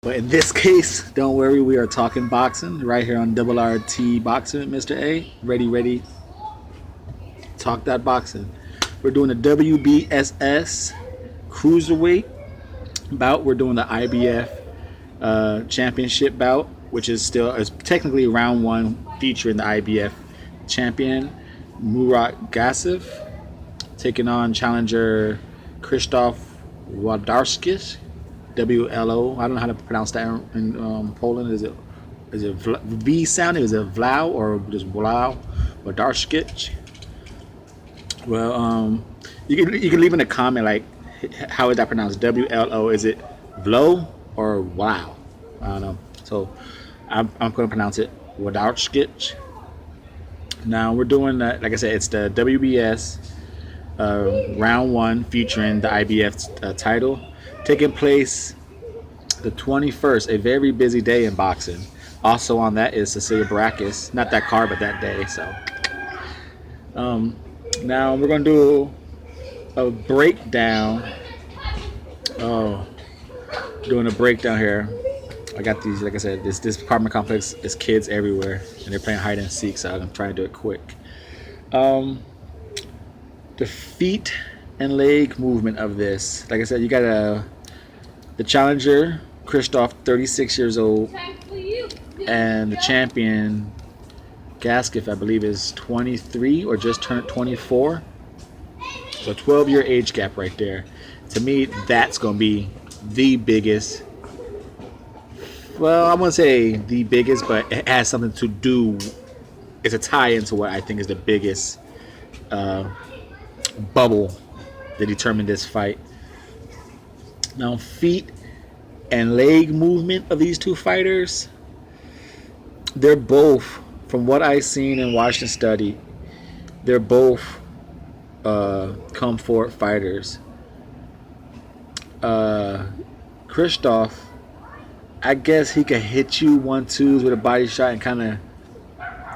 But in this case, don't worry, we are talking boxing right here on RRT Boxing with Mr. A. Ready, talk that boxing. We're doing the WBSS cruiserweight bout. We're doing the IBF championship bout, which is technically round one, featuring the IBF champion Murat Gassiev taking on challenger Krzystof Wlodarczyk. WLO. I don't know how to pronounce that in Poland. Is it V sound? Is it Vlau or just Vlau? Wlodarczyk? Well, you can leave in a comment like how is that pronounced? WLO. Is it Vlo or Wow? I don't know. So I'm going to pronounce it Wlodarczyk. Now we're doing that. Like I said, it's the WBS round one featuring the IBF title, taking place the 21st, a very busy day in boxing. Also on that is Cecilia Baracus, not that card, but that day. So now we're going to do a breakdown. Doing a breakdown here. I got these, like I said, this apartment complex is kids everywhere, and they're playing hide and seek, so I'm trying to do it quick. The feet and leg movement of this, like I said, you got the challenger Krzystof, 36 years old, and the champion Gassiev, I believe, is 23 or just turned 24. So 12-year age gap right there. To me, that's going to be the biggest. Well, I wouldn't say the biggest, but it has something to do. It's a tie into what I think is the biggest bubble that determined this fight. Now, feet and leg movement of these two fighters, they're both, from what I've seen and watched and studied, they're both come forward fighters. Krzystof, I guess he could hit you 1-2s with a body shot and kind of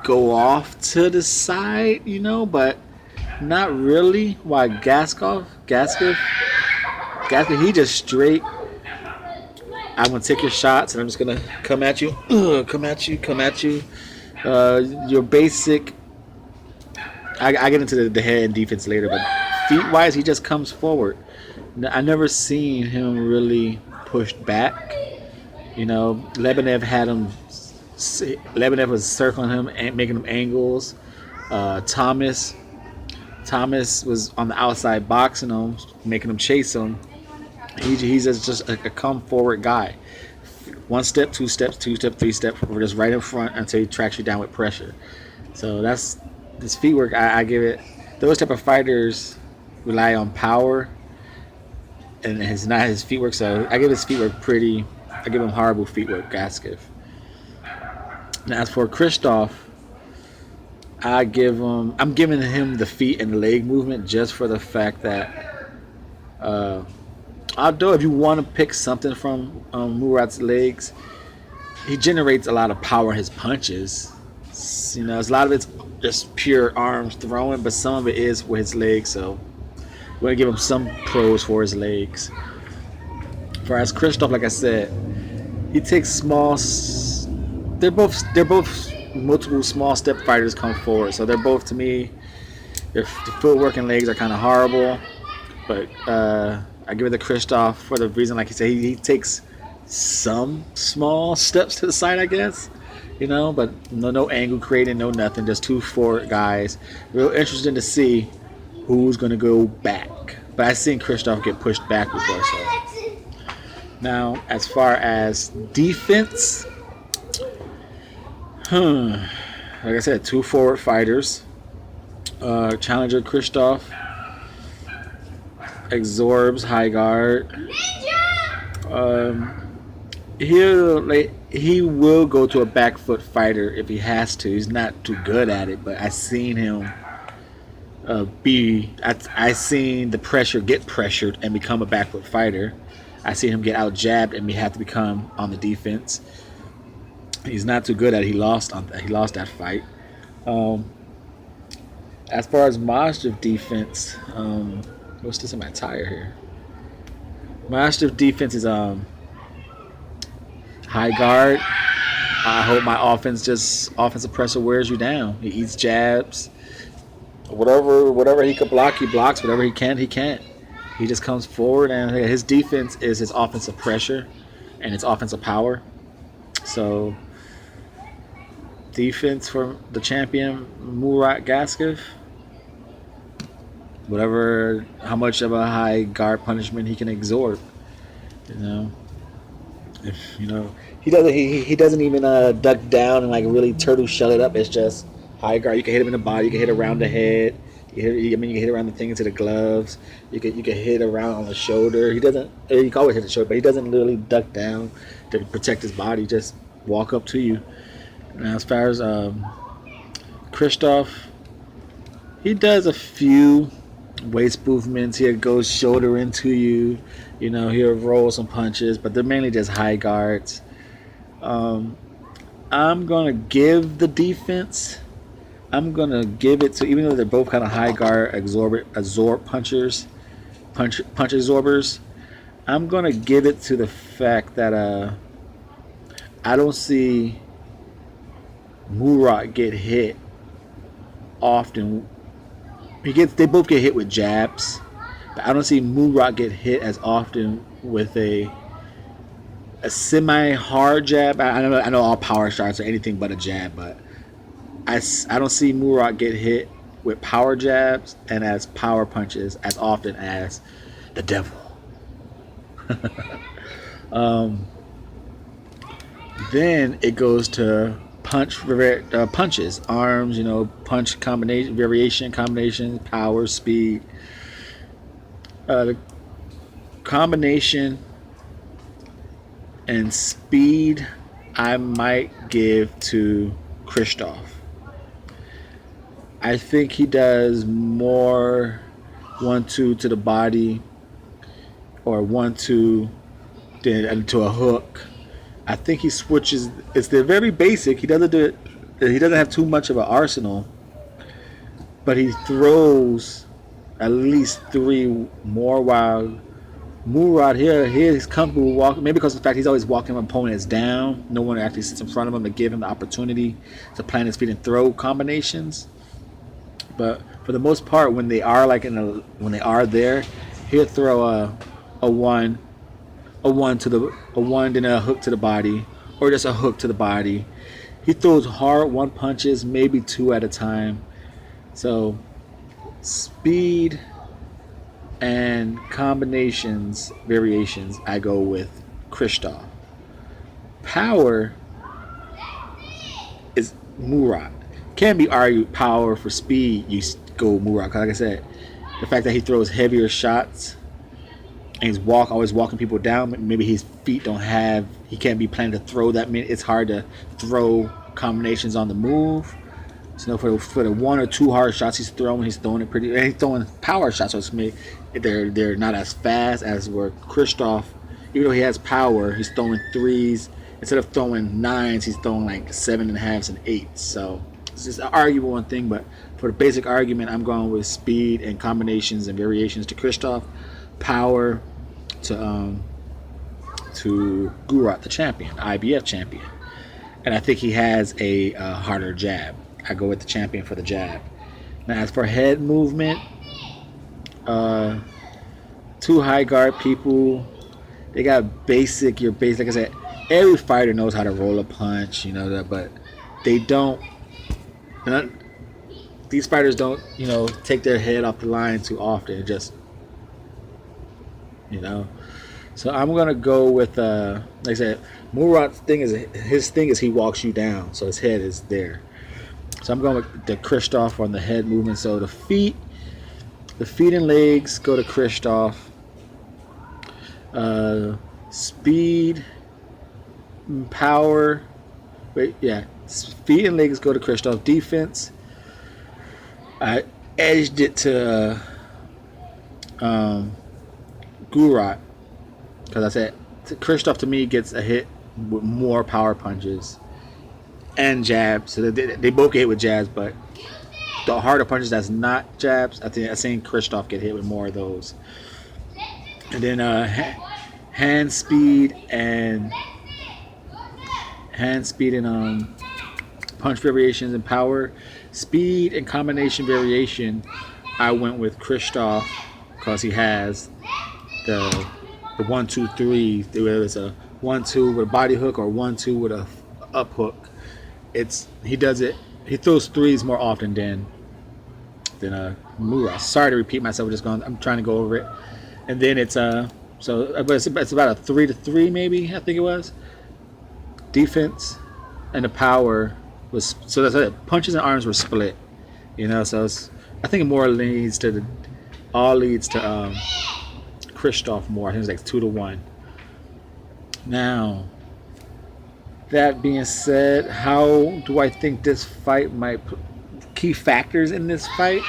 go off to the side, but not really. Why Gassiev, he just straight. I'm gonna take your shots and I'm just gonna come at you. Your basic. I get into the head and defense later, but feet wise, he just comes forward. I never seen him really pushed back. Lebedev was circling him and making him angles. Thomas was on the outside boxing him, making him chase him. He's just a come forward guy. 1 step, 2 steps, 2 steps, 3 steps, or just right in front until he tracks you down with pressure. So that's this feet work. I give it. Those type of fighters rely on power, and it's not his feet work. So I give his feet work pretty. I give him horrible feet work, Gassiev. Now as for Krzystof, I'm giving him the feet and the leg movement just for the fact that, although if you want to pick something from Murat's legs, he generates a lot of power in his punches. A lot of it's just pure arms throwing, but some of it is with his legs. So we're gonna give him some pros for his legs. Whereas Krzystof, like I said, he takes small. They're both multiple small step fighters come forward. So they're both, to me, the footwork and legs are kind of horrible. But I give it to Krzystof for the reason, like he said, he takes some small steps to the side, I guess. But no angle creating, no nothing. Just 2 forward guys. Real interesting to see who's going to go back. But I've seen Krzystof get pushed back before. So now, as far as defense, like I said, 2 forward fighters. Challenger Krzystof absorbs high guard. He will go to a back foot fighter if he has to. He's not too good at it, but I've seen him I seen the pressure get pressured and become a back foot fighter. I seen him get out jabbed and have to become on the defense. He's not too good at it. He lost that fight. As far as Maastricht defense, what's this in my tire here? Maastricht defense is High guard. I hope my offensive pressure wears you down. He eats jabs. Whatever he could block, he blocks. Whatever he can't, he can't. He just comes forward, and his defense is his offensive pressure and his offensive power. So, defense for the champion, Murat Gassiev. How much of a high guard punishment he can absorb. If he doesn't even duck down and like really turtle shell it up. It's just high guard. You can hit him in the body. You can hit around the head. You can hit around the thing into the gloves. You can hit around on the shoulder. You can always hit the shoulder, but he doesn't literally duck down to protect his body. Just walk up to you. Now, as far as Krzystof, he does a few waist movements. He goes shoulder into you. He'll roll some punches, but they're mainly just high guards. I'm gonna give the defense. I'm gonna give it to, even though they're both kind of high guard, absorb punch absorbers. I'm gonna give it to the fact that I don't see Murat get hit often. They both get hit with jabs, but I don't see Murat get hit as often with a semi-hard jab. I know all power shots are anything but a jab, but I don't see Murat get hit with power jabs and as power punches as often as the devil. Then it goes to punches, arms, punch combination, combinations, power, speed. The combination and speed I might give to Krzystof. I think he does more 1-2 to the body or 1-2 then to a hook. I think he switches. They're very basic. He doesn't do it. He doesn't have too much of an arsenal, but he throws at least 3 more. While Murat he's comfortable walking, maybe because of the fact he's always walking opponents down. No one actually sits in front of him to give him the opportunity to plant his feet and throw combinations. But for the most part, when they are there, he'll throw a one then a hook to the body, or just a hook to the body. He throws hard 1 punches, maybe 2 at a time. So speed and combinations, variations, I go with Krzystof. Power is Murat. Can be argued power for speed, you go Murat. Cause like I said, the fact that he throws heavier shots and he's always walking people down. Maybe his feet he can't be planning to throw that many. It's hard to throw combinations on the move. So for the 1 or 2 hard shots he's throwing it pretty. And he's throwing power shots, so they're not as fast as where Krzystof. Even though he has power, he's throwing 3s instead of throwing 9s. He's throwing like 7.5s and 8s. So it's just an arguable thing. But for the basic argument, I'm going with speed and combinations and variations to Krzystof. Power to Murat, the champion, IBF champion, and I think he has a harder jab. I go with the champion for the jab. Now, as for head movement, 2 high guard people, they got basic. Like I said, every fighter knows how to roll a punch, but they don't. These fighters don't, take their head off the line too often. Just so I'm gonna go with like I said, Murat's thing is he walks you down, so his head is there. So I'm going with the Krzystof on the head movement. So the feet and legs go to Krzystof. Speed, power, feet and legs go to Krzystof. Defense, I edged it to Murat, because I said Krzystof to me gets a hit with more power punches and jabs. So they both get hit with jabs, but the harder punches that's not jabs, I think I've seen Krzystof get hit with more of those. And then hand speed and hand speed and punch variations and power. Speed and combination variation, I went with Krzystof because he has the 1-2-3, whether it's a 1-2 with a body hook or 1-2 with a up hook. He does it. He throws threes more often than Murat. Sorry to repeat myself. I'm trying to go over it. And then it's about a 3-3 maybe, I think it was. Defense and the power was, so that's it. Punches and arms were split. So I think it more leads to Krzystof more. I think it's like 2-1. Now, that being said, how do I think this fight might key factors in this fight?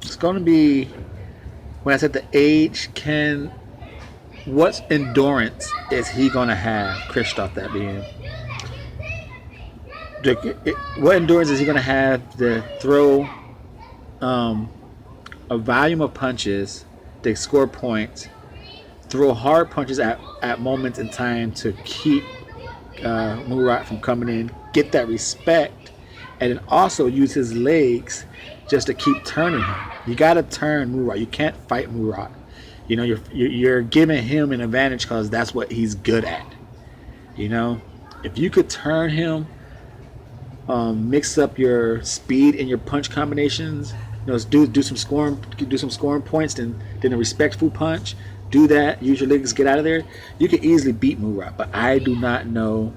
It's going to be, when I said the age, what endurance is he going to have? Krzystof, that being. What endurance is he going to have to throw a volume of punches to score points, throw hard punches at moments in time to keep Murat from coming in, get that respect, and then also use his legs just to keep turning him. You got to turn Murat. You can't fight Murat. You're giving him an advantage because that's what he's good at. If you could turn him, mix up your speed and your punch combinations. Do some scoring points, then a respectful punch. Do that. Use your legs, get out of there. You can easily beat Murat, but I do not know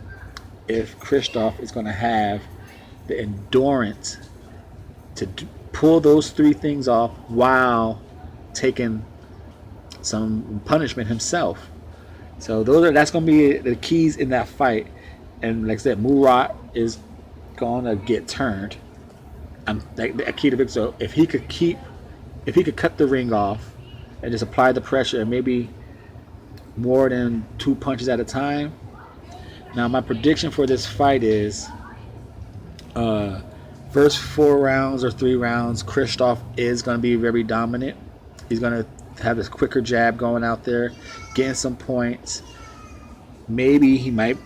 if Krzystof is going to have the endurance to pull those three things off while taking some punishment himself. So that's going to be the keys in that fight. And like I said, Murat is going to get turned. A key to victory. So if he could cut the ring off and just apply the pressure and maybe more than 2 punches at a time. Now my prediction for this fight is first 4 rounds or 3 rounds, Krzystof is going to be very dominant. He's going to have this quicker jab going out there, getting some points. Maybe he might,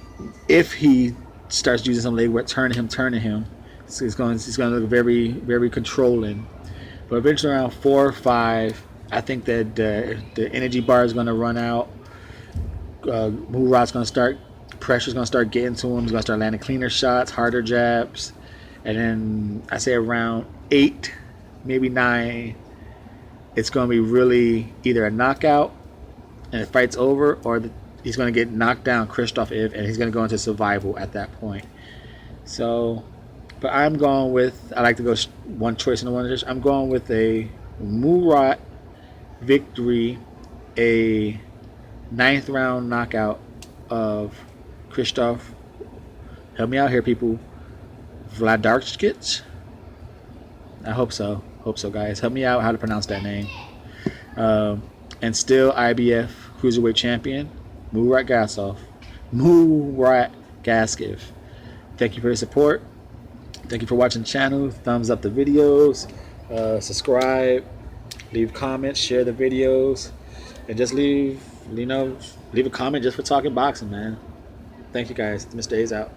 if he starts using some leg work, turning him. So he's going to look very, very controlling. But eventually around 4 or 5, I think that the energy bar is going to run out. Murat's going to start, pressure's going to start getting to him. He's going to start landing cleaner shots, harder jabs. And then I say around 8, maybe 9, it's going to be really either a knockout and the fight's over, or he's going to get knocked down, Krzystof, and he's going to go into survival at that point. So, but I'm going with, I like to go one choice and one dish. I'm going with a Murat victory, a 9th round knockout of Krzystof. Help me out here, people. Wlodarczyk. I hope so, guys. Help me out how to pronounce that name. And still IBF cruiserweight champion, Murat Gassiev. Thank you for your support. Thank you for watching the channel. Thumbs up the videos. Subscribe. Leave comments. Share the videos. And just leave a comment just for talking boxing, man. Thank you, guys. Mr.A is out.